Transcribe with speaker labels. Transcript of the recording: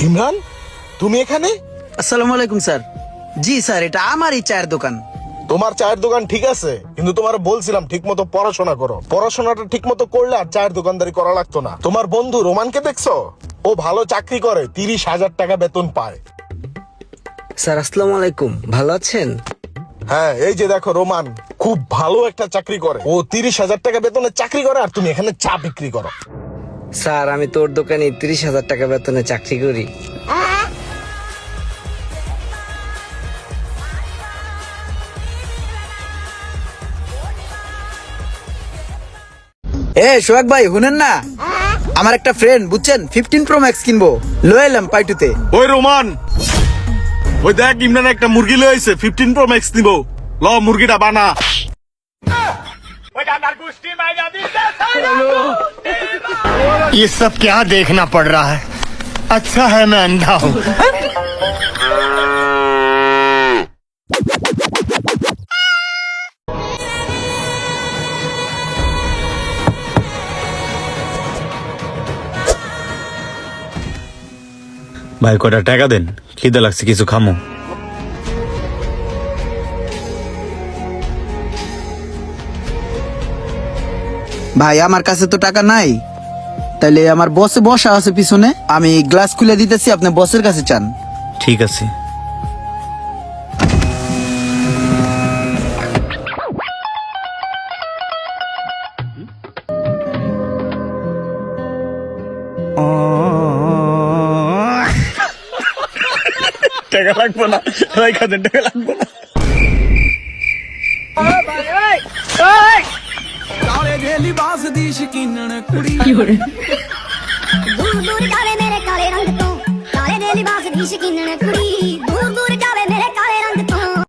Speaker 1: ইমরান, তুমি এখানে?
Speaker 2: আসসালামু আলাইকুম স্যার। জি স্যার, এটা আমারই চায়ের দোকান।
Speaker 1: তোমার চায়ের দোকান ঠিক আছে, কিন্তু তোমার বলছিলাম ঠিক মতো পড়াশোনা করো। পড়াশোনাটা ঠিক মতো করলে আর চায়ের দোকানদারি করা লাগতো না। তোমার বন্ধু রোমানকে দেখছো? ও ভালো চাকরি করে, 30,000 টাকা বেতন পায়।
Speaker 2: স্যার আসসালামু আলাইকুম, ভালো আছেন?
Speaker 1: হ্যাঁ, এই যে দেখো রোমান খুব ভালো একটা চাকরি করে। ও 30,000 টাকা বেতনে চাকরি করে, আর তুমি এখানে চা বিক্রি করো।
Speaker 2: স্যার আমি তোর দোকানে 30,000 টাকা বেতনে চাকরি করি। সোহাগ ভাই শুনেন না, আমার একটা ফ্রেন্ড বুঝছেন 15 Pro Max কিনবো, লয়ে এলাম পাইটুতে।
Speaker 1: ওই রোমান, ওই দেখ ইমরান একটা মুরগি লয়ে আইছে, 15 Pro Max নিব। ল মুরগিটা বানা।
Speaker 3: ये सब क्या देखना पड़ रहा है? अच्छा है मैं अंधा हूँ।
Speaker 4: ভাই কটা টাকা দেন, খিদে লাগছে, কিছু খামো।
Speaker 2: ভাই আমার কাছে তো টাকা নাই, তাইলে আমার বসে বসা আছে পিছনে, আমি গ্লাস খুলে দিতেছি, আপনি বসের কাছে চান।
Speaker 4: ঠিক আছে।
Speaker 1: টাকা লাগবে না, রাইখা দেন, টাকা লাগবে না।
Speaker 5: ਦੂਰ ਦੂਰ ਕਾਲੇ ਮੇਰੇ ਕਾਲੇ ਰੰਗ ਤੋਂ ਕਾਲੇ ਦੇ ਲਿਬਾਸ ਦੀ ਸ਼ਕੀਨਣ ਕੁੜੀ